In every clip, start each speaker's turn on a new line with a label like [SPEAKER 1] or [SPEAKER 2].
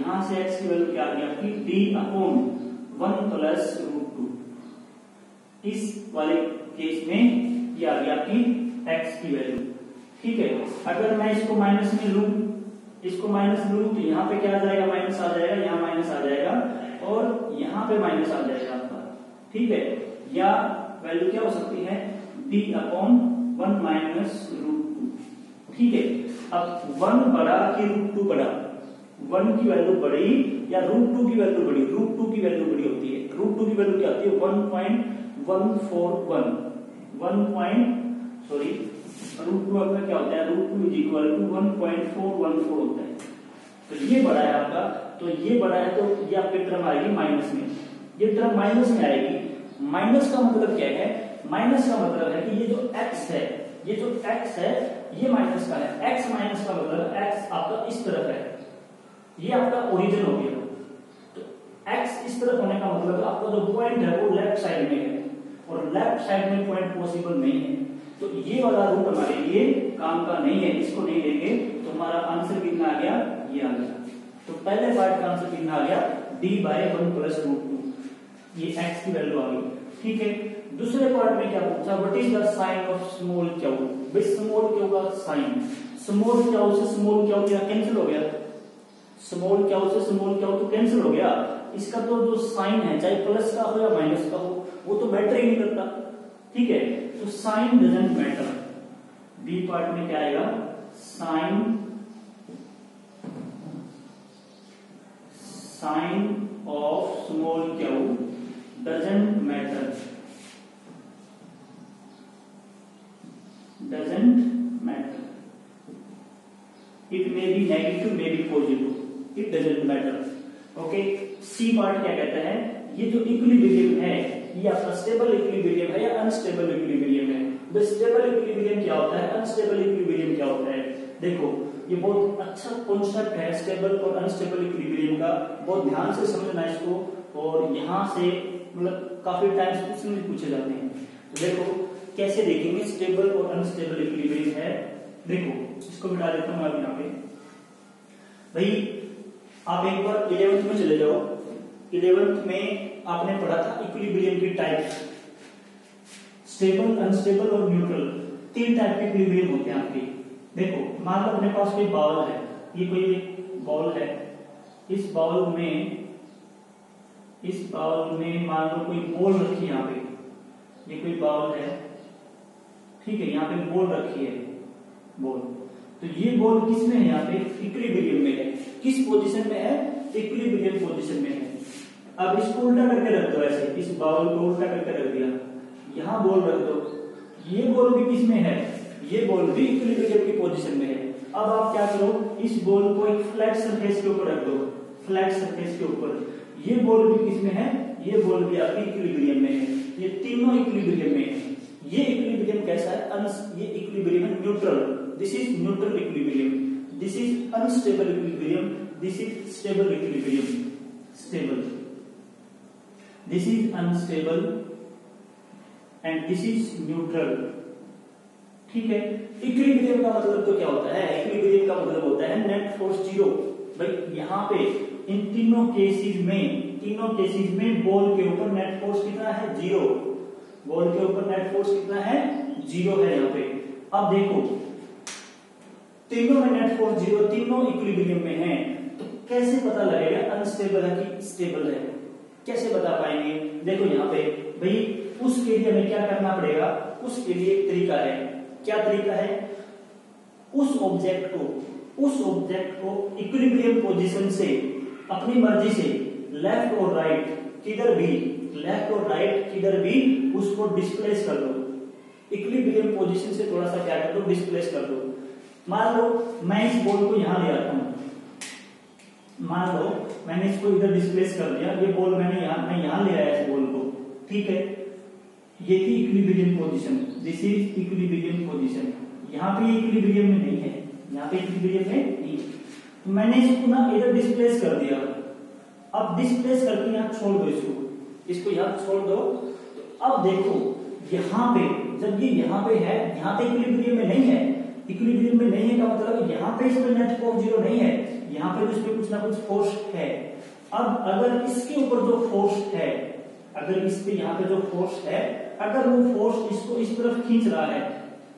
[SPEAKER 1] यहां से x की वैल्यू क्या आ गई आपकी d/1 प्लस √2। इस वाले केस में ये आ गई आपकी x की वैल्यू। ठीक है, अगर मैं इसको माइनस में लूं, इसको माइनस लूं तो यहाँ पे क्या आ जाएगा, माइनस आ जाएगा, यहाँ माइनस आ जाएगा और यहाँ पे माइनस आ जाएगा आपका। ठीक है, या वैल्यू क्या हो सकती है d/1 माइनस √2। ठीक है, अब 1 बड़ा कि √2 बड़ा, 1 की वैल्यू बड़ी या √2 की वैल्यू बड़ी? √2 की वैल्यू बड़ी होती है। √2 की वैल्यू क्या होती है 1.141 √2 आपका क्या होता है √2 = 1.414 होता है। तो ये बड़ा है आपका, तो ये बड़ा है तो ये आपकी टर्म आएगी माइनस में, ये टर्म माइनस में आएगी। माइनस का मतलब क्या है? माइनस का मतलब है कि ये जो x है, ये जो x है ये माइनस का है। x माइनस का मतलब x आपका इस तरफ है, ये आपका ओरिजिन हो गया। तो x इस तरफ होने का मतलब आपका जो पॉइंट है वो लेफ्ट साइड में है और लेफ्ट साइड में पॉइंट पॉसिबल नहीं है। तो ये वाला रूट हमारे लिए काम का नहीं है, इसको नहीं लेंगे तो हमारा आंसर कितना आ गया, ये आ गया। तो पहले पार्ट का आंसर कितना आ गया d/1 प्लस √2, ये x की वैल्यू आ गई। ठीक है, दूसरे पार्ट में क्या पूछा, what is the sign of small q? भाई स्मॉल क्यू का साइन, स्मॉल क्यू से स्मॉल क्यू क्या कैंसिल हो गया, स्मॉल क्यू से स्मॉल क्यू तो कैंसिल हो गया। इसका तो जो साइन है चाहे प्लस का हो या माइनस का हो वो तो मैटर ही नहीं करता। ठीक है, तो sign doesn't matter. B part में क्या आएगा, sign of small q doesn't matter, it may be negative may be positive, it doesn't matter. Okay, C part क्या कहता है, ये जो इक्विलिब्रियम है ये आपका स्टेबल इक्विलिब्रियम है या अनस्टेबल इक्विलिब्रियम है? तो स्टेबल इक्विलिब्रियम क्या होता है, अनस्टेबल इक्विलिब्रियम क्या होता है? देखो ये बहुत अच्छा कॉन्सेप्ट है स्टेबल और अनस्टेबल इक्विलिब्रियम का, बहुत ध्यान से समझना इसको। और यहाँ से मतलब काफी टाइम्स क्वेश्चन भी पूछे जाते हैं। तो देखो कैसे देखेंगे स्टेबल और अनस्टेबल इक्विलिब्रियम है। देखो इसको बिठा देता हूं यहाँ पे। भाई आप एक बार 11th में चले जाओ, 11th में आपने पढ़ा था इक्विलिब्रियम की टाइप्स, स्टेबल, अनस्टेबल और न्यूट्रल। 3 टाइप के इक्विलिब्रियम होते हैं आपके। देखो मान लो अपने पास कोई बाउल है, ये कोई बाउल है, इस बाउल में मान लो कोई बॉल रखी है, यहाँ पे ये कोई बाउल है। ठीक है, यहाँ पे बॉल रखी है, बॉल, तो ये बॉल किस में है, यहाँ पे इक्विलिब्रियम में है। किस पोजीशन में है, इक्विलिब्रियम पोजीशन में है। अब इसको उल्टा करके रख दो, ऐसे इस बाउल को उल्टा करके रख दिया, यहाँ बॉल रख दो, ये बॉल भी किस में है, ये बॉल भी इक्विलिब्रियम की पोजीशन में है। अब आप क्या करो, इस बॉल को एक फ्लैट सरफेस के ऊपर रख दो, फ्लैट सरफेस के ऊपर, ये बॉल भी किस में है, ये बॉल भी आपकी इक्विलिब्रियम में है। ये तीनों इक्विलिब्रियम में है। ये इक्विलिब्रियम कैसा है, ये इक्विलिब्रियम है neutral, this is neutral equilibrium, this is unstable equilibrium, this is stable equilibrium, stable, this is unstable and this is neutral. ठीक है, इक्विलिब्रियम का मतलब तो क्या होता है, इक्विलिब्रियम का मतलब होता है नेट फोर्स जीरो। भाई यहाँ पे इन तीनों केसेस में बॉल के ऊपर नेट फोर्स कितना है, जीरो। बॉल के ऊपर नेट फोर्स कितना है, जीरो है यहाँ पे। अब देखो तीनों में नेट फोर्स जीरो, तीनों इक्विलिब्रियम में है, तो कैसे पता लगेगा अनस्टेबल है कि स्टेबल है, कैसे बता पाएंगे? देखो यहाँ पे भाई उसके लिए हमें क्या करना पड़ेगा, उसके लिए एक तरीका है। क्या तरीका है, उस ऑब्जेक्ट को इक्विलिब्रियम पोजीशन से अपनी मर्जी से लेफ्ट और राइट किधर भी उसको डिस्प्लेस कर दो। इक्विलिब्रियम पोजीशन से थोड़ा सा क्या कर दो, डिस्प्लेस कर दो। मान लो मैं इस बॉल को यहां ले आता हूं, मान लो मैंने इसको इधर डिस्प्लेस कर दिया, ये बॉल मैं यहां ले आया इस बॉल को। ठीक है, ये थी equilibrium position, this is equilibrium position. यहाँ पे इक्विलिब्रियम में नहीं है, यहाँ पे इक्विलिब्रियम में नहीं, तो मैंने इसको ना इधर डिस्प्लेस कर दिया। अब डिस्प्लेस करके यहाँ छोड़ दो, इसको यहाँ छोड़ दो। तो अब देखो यहाँ पे जब ये यहाँ पे है, यहाँ पे इक्विलिब्रियम में नहीं है, इक्विलिब्रियम में नहीं है का मतलब यहाँ पे इसमें नेट फोर्स जीरो नहीं है, यहाँ पे तो इस पे कुछ ना कुछ फोर्स है। अब अगर इसके ऊपर जो फोर्स है, अगर इस पे यहाँ पे जो फोर्स है, अगर वो फोर्स इसको इस तरफ खींच रहा है,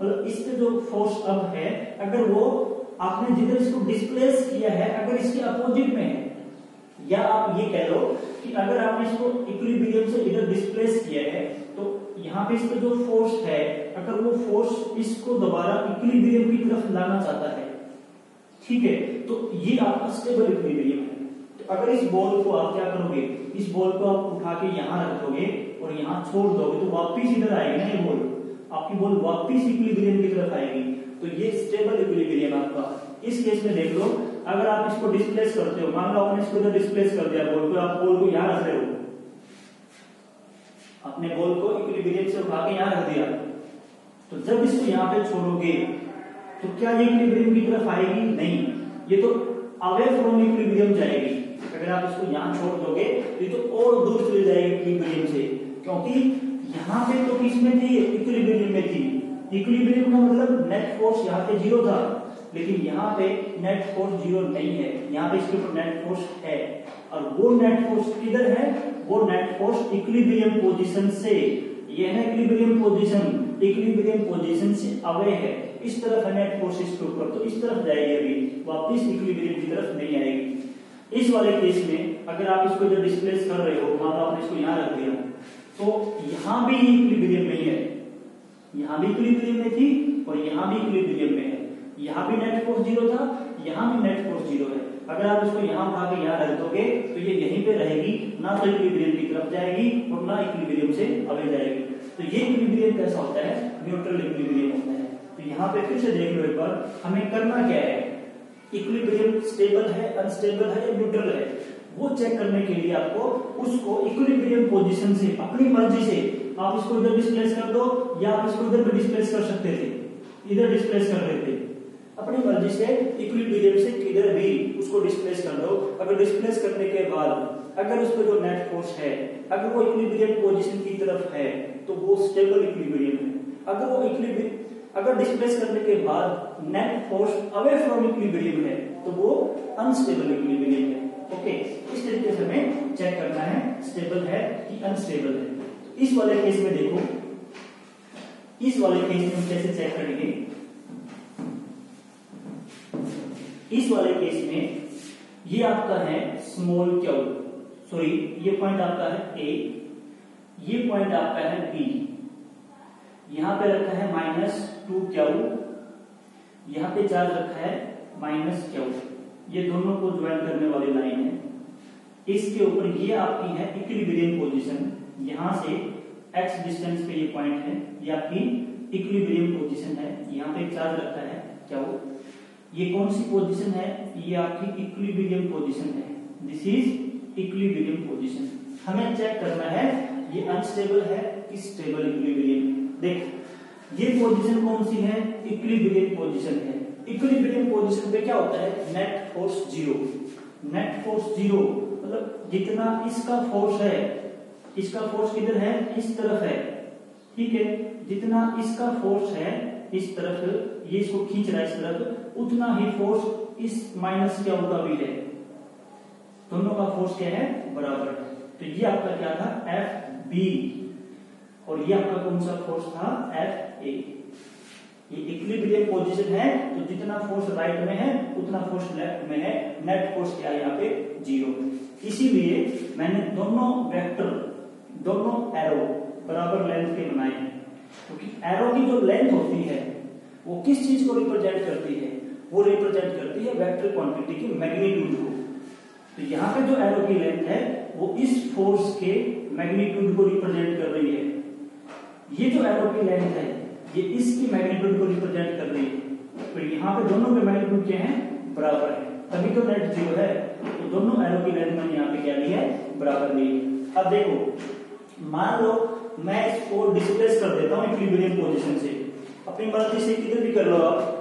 [SPEAKER 1] मतलब इस पे जो फोर्स अब है, अगर वो आपने जिधर इसको डिस्प्लेस किया है अगर इसके अपोजिट में है, या आप ये कह लो कि अगर आपने इसको इक्विलिब्रियम से इधर डिस्प्लेस किया है तो यहाँ पे इस पे जो फोर्स है, अगर वो फोर्स इसको दोबारा इक्विलिब्रियम की तरफ लाना चाहता है, ठीक है, तो ये आपका स्टेबल इक्विलिब्रियम है। तो अगर इस बॉल को आप क्या करोगे, इस बॉल को आप उठा के यहाँ रख दोगे और यहाँ छोड़ दोगे तो वापिस इधर आएगी ना, ये बॉल आपकी बॉल वापिस इक्विलिब्रियम की तरफ आएगी, तो ये स्टेबल इक्विलिब्रियम आपका। इस केस में देख लो, अगर आप इसको डिस्प्लेस करते हो, मान लो आपने इसको इधर डिस्प्लेस कर दिया बॉल को, आप बॉल को यहाँ रख रहे हो, आपने बॉल को इक्विलिब्रियम से उठा के यहाँ रख दिया, तो जब इसको यहाँ पे छोड़ोगे तो क्या ये इक्विलिब्रियम की तरफ आएगी? नहीं, ये तो अवे फ्रॉम इक्विलिब्रियम जाएगी। अगर आप इसको यहाँ छोड़ दोगे तो ये तो और दूर चली जाएगी इक्विलिब्रियम से, क्योंकि यहाँ पे तो किसमें थी? इक्विलिब्रियम में थी। इक्विलिब्रियम का मतलब नेट फोर्स यहाँ पे जीरो था, लेकिन यहाँ पे नेट फोर्स जीरो नहीं है, यहाँ पे इसके ऊपर नेट फोर्स है, और वो नेट फोर्स किधर है? वो नेट फोर्स इक्विलिब्रियम पोजीशन से, ये है इक्विलिब्रियम पोजीशन, इक्विलिब्रियम पोजीशन से अवे है, इस तरफ है नेट फोर्स इसके ऊपर, तो इस तरफ जाएगी, अभी वापस इक्विलिब्रियम की तरफ नहीं आएगी। इस वाले केस में अगर आप इसको इधर डिस्प्लेस कर रहे हो, मान लो आपने इसको यहाँ रख दिया, तो यहाँ भी इक्विलिब्रियम में है, यहाँ भी इक्विलिब्रियम में थी और यहाँ भी इक्विलिब्रियम में है, यहाँ भी नेट फोर्स जीरो था, यहाँ भी नेट फोर्स जीरो है। अगर आप इसको यहाँ उठा के यहाँ रख दोगे तो ये यहीं पे रहेगी, ना तो इक्विलिब्रियम की तरफ जाएगी और ना इक्विलिब्रियम से अवे जाएगी। तो ये इक्विलिब्रियम कैसा होता है? न्यूट्रल इक्विलिब्रियम होता है। तो यहाँ पे फिर से देख लो एक बार, हमें करना क्या है? इक्विलिब्रियम स्टेबल है, अनस्टेबल है या न्यूट्रल है, वो चेक करने के लिए आपको उसको इक्विलिब्रियम पोजीशन से अपनी मर्जी से आप इसको इधर डिस्प्लेस कर दो, या आप इसको इधर भी डिस्प्लेस कर सकते थे, इधर डिस्प्लेस कर रहे थे, अपनी मर्जी से इक्विलिब्रियम से किधर भी उसको डिस्प्लेस कर दो। अगर डिस्प्लेस करने के बाद अगर उस पर जो नेट फोर्स है, अगर वो इक्विलिब्रियम पोजीशन की तरफ है तो वो स्टेबल इक्विलिब्रियम है। अगर वो अगर डिस्प्लेस करने के बाद net force away from equilibrium है तो वो अनस्टेबल इक्विलिब्रियम है। ओके, इस तरीके से हमें चेक करना है स्टेबल है कि अनस्टेबल है। इस वाले केस में देखो, इस वाले केस में हम कैसे चेक करेंगे? इस वाले केस में ये आपका है स्मॉल क्यू, सॉरी ये पॉइंट आपका है ए, ये पॉइंट आपका है बी, यहां पे रखा है -2Q, यहां पे चार्ज रखा है -Q, ये दोनों को ज्वाइन करने वाली लाइन है। इसके ऊपर ये आपकी है इक्विलिब्रियम पोजीशन, यहां से x डिस्टेंस पे ये पॉइंट है, ये आपकी इक्विलिब्रियम पोजीशन है, यहां पे चार्ज रखा है Q। ये कौन सी पोजीशन है? ये आपकी इक्विलिब्रियम पोजीशन है, दिस इज इक्विलिब्रियम पोजीशन। हमें चेक करना है ये अनस्टेबल है कि स्टेबल इक्विलिब्रियम। देखो ये पोजीशन कौन सी है? इक्विलिब्रियम पोजीशन है। इक्विलिब्रियम पोजीशन पे क्या होता है? Net force zero. Net force zero मतलब जितना इसका फोर्स है, इसका फोर्स किधर है? इस तरफ है, ठीक है, जितना इसका फोर्स है इस तरफ, ये इसको खींच रहा है इस तरफ, उतना ही फोर्स इस माइनस क्या होगा भी है, दोनों का फोर्स क्या है? बराबर है। तो ये आपका क्या था? Fb, और ये आपका कौन सा फोर्स था? Fa। ये इक्विलिब्रियम पोजीशन है, तो जितना फोर्स राइट में है उतना फोर्स लेफ्ट में है, नेट फोर्स क्या है यहाँ पे? जीरो। इसीलिए मैंने दोनों वेक्टर, दोनों एरो बराबर लेंथ के बनाए हैं, क्योंकि एरो की जो लेंथ होती है वो किस चीज को रिप्रेजेंट करती है? वो रिप्रेजेंट करती है वेक्टर क्वांटिटी की मैग्नीट्यूड को। तो यहाँ पे जो एरो की लेंथ है वो इस फोर्स के मैग्नीट्यूड को रिप्रेजेंट कर रही है। ये जो एरो की लेंथ है ये इसकी मैग्नीट्यूड को रिप्रेजेंट कर रही है। तो यहाँ पे दोनों के मैग्नीट्यूड क्या है? बराबर है, तभी तो नेट जीरो है। तो दोनों एरो की लेंथ मैंने यहाँ पे क्या ली है? बराबर ली है। अब देखो, मान लो मैं इसको डिस्प्लेस कर देता हूँ इक्विलिब्रियम पोजीशन से, अपनी मर्जी से किधर भी कर लो आप।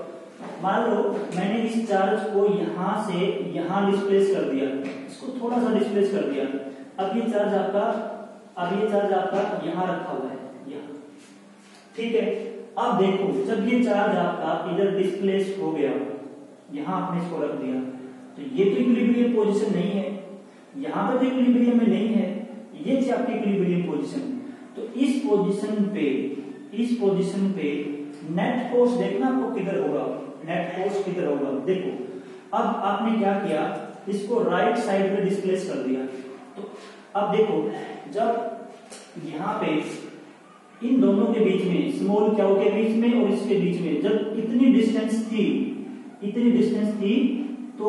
[SPEAKER 1] मान लो मैंने इस चार्ज को यहां से यहां डिस्प्लेस कर दिया, इसको थोड़ा सा डिस्प्लेस कर दिया, अब ये चार्ज आपका यहां रखा हुआ है, यहां, ठीक है। अब देखो जब ये चार्ज आपका इधर डिस्प्लेस हो गया, यहां आपने इसको रख दिया, तो ये तो इक्विलिब्रियम पोजीशन नहीं है, यहाँ पे तो इक्विलिब्रियम में नहीं है, ये थी आपकी इक्विलिब्रियम पोजीशन। तो इस पोजीशन पे नेट फोर्स देखना आपको किधर होगा, नेट फोर्स किधर होगा। देखो अब आपने क्या किया, इसको राइट साइड पे डिस्प्लेस कर दिया। तो अब देखो जब यहाँ पे इन दोनों के बीच में, स्मॉल क्यू के बीच में और इसके बीच में जब इतनी डिस्टेंस थी तो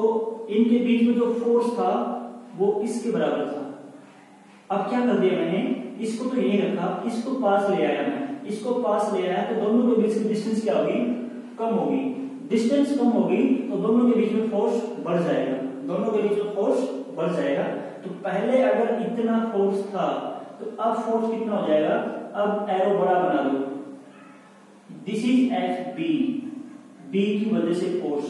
[SPEAKER 1] इनके बीच में जो फोर्स था वो इसके बराबर था। अब क्या कर दिया मैंने, इसको तो यही रखा, इसको पास ले आया मैं, इसको पास ले आया तो दोनों के बीच की डिस्टेंस क्या होगी, कम होगी। डिस्टेंस कम होगी तो दोनों के बीच में फोर्स बढ़ जाएगा, दोनों के बीच में फोर्स बढ़ जाएगा। तो पहले अगर इतना फोर्स था तो अब फोर्स कितना हो जाएगा, अब एरो बड़ा बना दो, this is F B, B की वजह से फोर्स,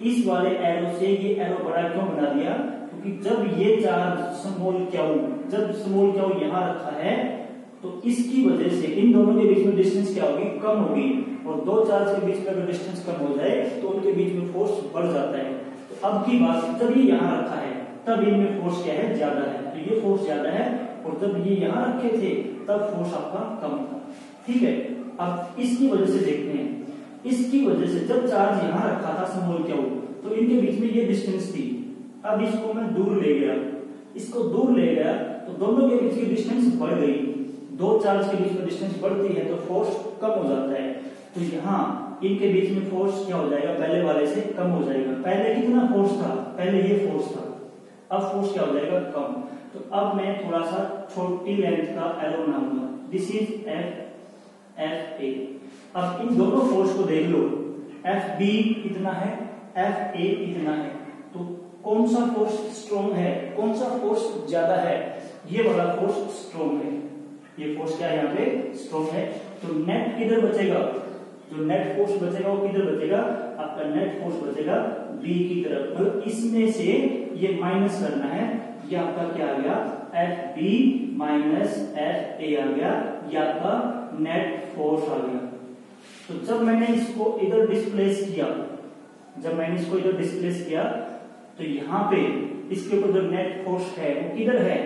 [SPEAKER 1] इस वाले एरो से ये एरो बड़ा क्यों बना दिया, क्योंकि जब ये चार्ज स्मॉल क्यू यहां रखा है तो इसकी वजह से इन दोनों के बीच में डिस्टेंस क्या होगी, कम होगी। और दो चार्ज के बीच में अगर डिस्टेंस कम हो जाए तो उनके बीच में फोर्स बढ़ जाता है। तो अब की बात, जब ये यहां रखा है तब इनमें फोर्स क्या है, ज्यादा है, तो ये फोर्स ज्यादा है, और जब ये यहां रखे थे तब फोर्स आपका कम था। ठीक है, अब इसकी वजह से देखते हैं, इसकी वजह से जब चार्ज यहां रखा था स्मॉल क्यू तो इनके बीच में ये डिस्टेंस थी। अब इसको मैं दूर ले गया, इसको दूर ले गया तो दोनों के बीच की डिस्टेंस बढ़ गई। दो चार्ज के बीच में डिस्टेंस बढ़ती है तो फोर्स कम हो जाता है। तो यहाँ इनके बीच में फोर्स क्या हो जाएगा, पहले वाले से कम हो जाएगा। पहले कितना फोर्स था, पहले ये फोर्स था, अब फोर्स क्या हो जाएगा, कम। तो अब मैं थोड़ा सा छोटी लेंथ का एरो बनाऊंगा, दिस इज एफ ए। अब इन दोनों फोर्स को देख लो, एफ बी कितना है, एफ ए इतना है, तो कौन सा फोर्स स्ट्रॉन्ग है, कौन सा फोर्स ज्यादा है, ये वाला फोर्स स्ट्रॉन्ग है, ये फोर्स क्या है यहाँ पे, स्ट्रॉन्ग है। तो नेट किधर बचेगा, जो नेट फोर्स बचेगा वो किधर बचेगा, आपका नेट फोर्स बचेगा बी की तरफ। मतलब इसमें से ये माइनस करना है, ये आपका क्या आ गया, F B minus F A आ गया, ये आपका नेट फोर्स आ गया। तो जब मैंने इसको इधर डिस्प्लेस किया, तो यहाँ पे इसके ऊपर जो नेट फोर्स है वो किधर है,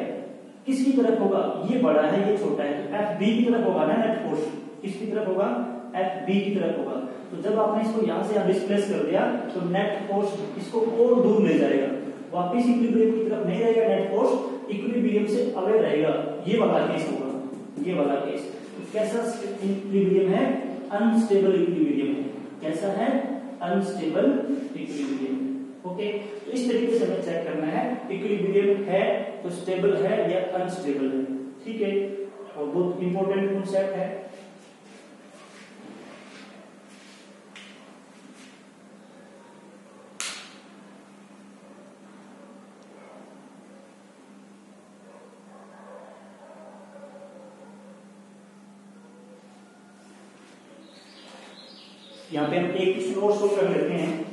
[SPEAKER 1] किसकी तरफ होगा, ये बड़ा है ये छोटा है, तो एफ बी की तरफ होगा ना नेट फोर्स, किसकी तरफ होगा, एफ बी की तरफ होगा। तो जब आपने इसको यहाँ से यहाँ डिस्प्लेस कर दिया तो नेट फोर्स इसको और दूर ले जाएगा, वापिस इक्विलिब्रियम की तरफ नहीं रहेगा, नेट फोर्स इक्विलिब्रियम से अवे रहेगा। ये वाला केस होगा, ये वाला केस। तो कैसा इक्विलिब्रियम है, अनस्टेबल इक्विलिब्रियम है। कैसा है, अनस्टेबल इक्विलिब्रियम। ओके, तो इस तरीके से हमें चेक करना है इक्विलिब्रियम है तो स्टेबल है या अनस्टेबल है। ठीक है, और बहुत इंपॉर्टेंट कॉन्सेप्ट है। यहाँ पे हम एक क्वेश्चन और सोल्व कर लेते हैं।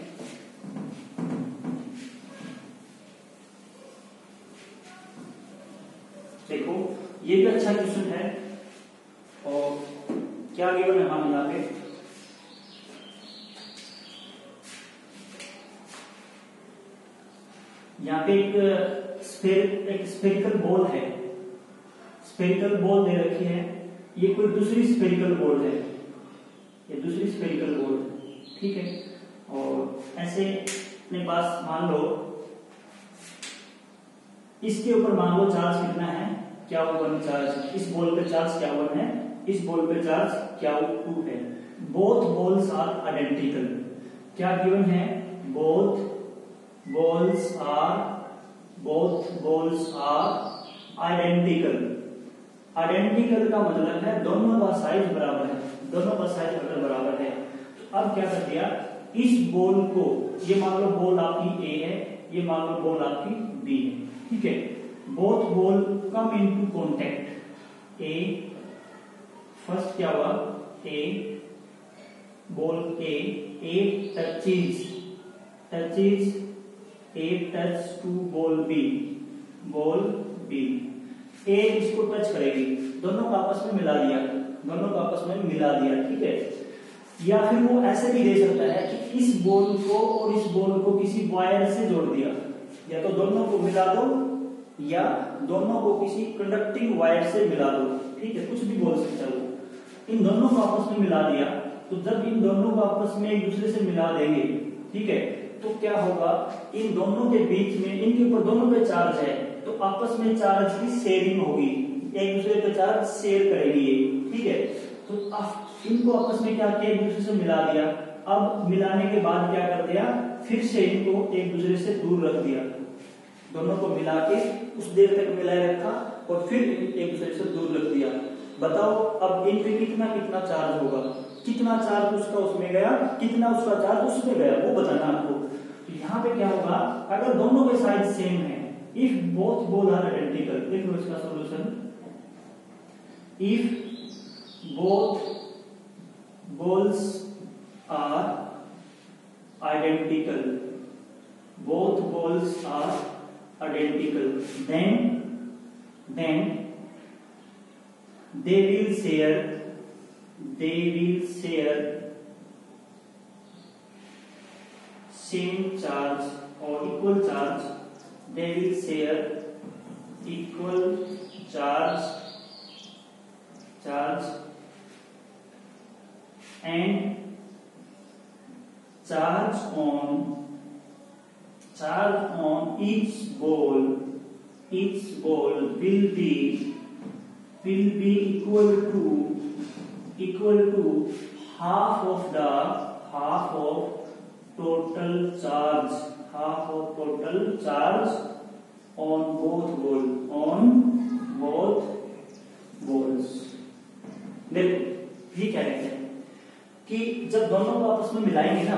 [SPEAKER 1] देखो ये भी अच्छा क्वेश्चन है, और क्या गिवन है हम यहाँ पे, यहाँ पे एक स्फेरिकल बॉल है, स्फेरिकल बॉल दे रखी है, ये कोई दूसरी स्फेरिकल बॉल है, ये दूसरी स्फेरिकल बॉल है। ठीक है, और ऐसे अपने पास मान लो इसके ऊपर मान लो चार्ज कितना है, क्या वन चार्ज, इस बॉल पे चार्ज क्या वन है, इस बॉल पे चार्ज क्या टू है। बोथ बॉल्स आर आइडेंटिकल, क्या गिवन है, both balls are identical. Identical का मतलब है दोनों का साइज बराबर है, दोनों का साइज अगर बराबर है। तो अब क्या कर दिया, इस बॉल को, ये मान लो बॉल आपकी ए है, ये मान लो बॉल आपकी बी है। ठीक है, both ball come into contact, A first क्या हुआ, A ball A touches A touch to ball B A इसको टच करेगी, दोनों को आपस में मिला दिया, ठीक है। या फिर वो ऐसे भी दे सकता है कि इस बॉल को और इस बॉल को किसी वायर से जोड़ दिया, या तो दोनों को मिला दो या दोनों को किसी कंडक्टिंग वायर से मिला दो, ठीक है, कुछ भी बोल सकते हो। इन दोनों को आपस में मिला दिया, तो जब इन दोनों को आपस में एक दूसरे से मिला देंगे, ठीक है, तो क्या होगा, इन दोनों के बीच में, इनके ऊपर दोनों पे चार्ज है, तो आपस में चार्ज की शेयरिंग होगी, एक दूसरे पे चार्ज शेयर करेंगे, ठीक है। तो अब इनको आपस में क्या किया, एक दूसरे से मिला दिया। अब मिलाने के बाद क्या कर दिया, फिर से इनको एक दूसरे से दूर रख दिया, दोनों को मिला के उस देर तक मिलाए रखा और फिर एक दूसरे से दूर रख दिया। बताओ अब इन पे कितना कितना चार्ज होगा, कितना चार्ज उसका उसमें गया, कितना उसका चार्ज उसमें गया, वो बताना आपको। तो यहाँ पे क्या होगा, अगर दोनों के साइज सेम है, if both ball are identical, देखो इसका solution, if both balls are identical, both balls are identical, then they will share same charge or equal charge, they will share equal charge and charge on each ball will be equal to half of total charge on both balls। देखो ये क्या कहते हैं कि जब दोनों को आपस में मिलाएंगे ना,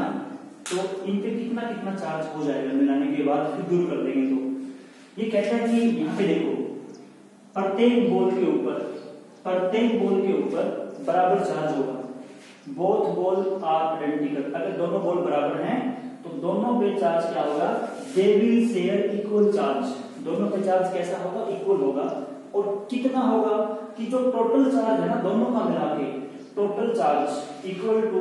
[SPEAKER 1] तो इन पे कितना कितना चार्ज हो जाएगा, मिलाने के बाद फिर दूर कर देंगे। तो ये कहता है कि यहाँ पे देखो, प्रत्येक बॉल के ऊपर बराबर चार्ज होगा, बोथ बॉल आर आइडेंटिकल, अगर दोनों बॉल बराबर हैं तो दोनों पे चार्ज क्या होगा, they will share equal charge, दोनों पे चार्ज कैसा होगा, इक्वल होगा। और कितना होगा कि जो टोटल चार्ज है ना दोनों का मिला के, total charge equal to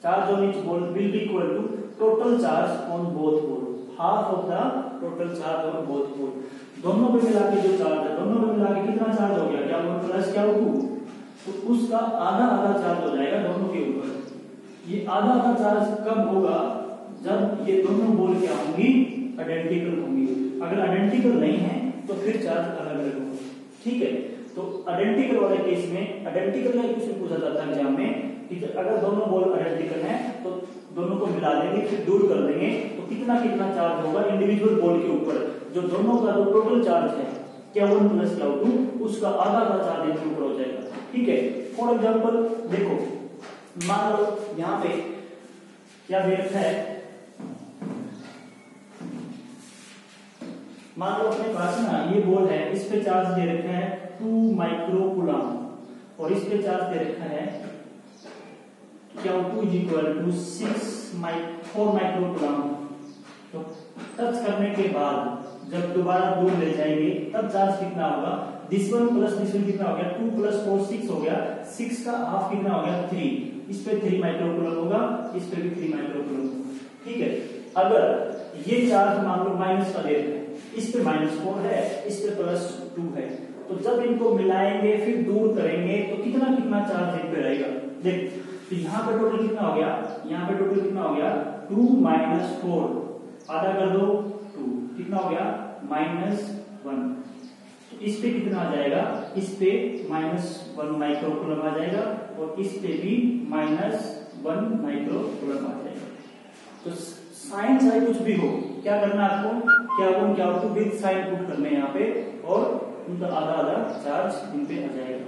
[SPEAKER 1] charge on each ball will be equal to total charge on both ball, half of the total charge on both ball. दोनों पे मिला के जो चार्ज है, दोनों पे मिला के कितना चार्ज हो गया, क्या 1 प्लस क्या 2, तो उसका आधा आधा चार्ज हो जाएगा दोनों के ऊपर। ये आधा आधा चार्ज कब होगा, जब ये दोनों बॉल क्या होंगी, आइडेंटिकल होंगी। अगर आइडेंटिकल नहीं है तो फिर चार्ज अलग अलग होगा, ठीक है। तो आइडेंटिकल वाले केस में, आइडेंटिकल का क्वेश्चन पूछा जाता है एग्जाम में, ठीक है, अगर दोनों बॉल आइडेंटिकल हैं तो दोनों को मिला देंगे फिर दूर कर देंगे, तो कितना कितना चार्ज होगा इंडिविजुअल बॉल के ऊपर, जो दोनों का जो टोटल चार्ज है क्या 1 प्लस क्या 2, उसका आधा आधा चार्ज इनके ऊपर हो जाएगा, ठीक है। फॉर एग्जाम्पल देखो, मान लो यहाँ पे क्या दे रखा है, मान लो अपने पास ना ये बॉल है, इस पे चार्ज दे रखा है 2 माइक्रोकूलम और इस पे चार्ज दे रखा है क्या 2 = 4 माइक्रोकूलम। तो टच करने के बाद जब दोबारा दूर ले जाएंगे तब चार्ज कितना होगा, this one plus this one कितना हो गया, 2 + 4 6 हो गया, 6 का हाफ कितना हो गया 3, इस पे 3 माइक्रोकूलम होगा, इस पे भी 3 माइक्रोकूलम, ठीक है। अगर ये चार्ज मान लो माइनस का दे रखा है, इस पे -4 है, इस पे +2 है, तो जब इनको मिलाएंगे फिर दूर करेंगे तो कितना कितना चार्ज इन पे रहेगा, देख। तो यहाँ पे टोटल कितना हो गया, यहाँ पे टोटल कितना हो गया 2 - 4, आधा कर दो 2, कितना हो गया -1। तो इस पे कितना आ जाएगा, इस पे -1 माइक्रोकूलम आ जाएगा और इस पे भी -1 माइक्रोकूलम आ जाएगा। तो साइन चाहे कुछ भी हो, क्या करना आपको, क्या आपको विद साइन पुट करने यहाँ पे और उनका आधा आधा चार्ज इन पे आ जाएगा।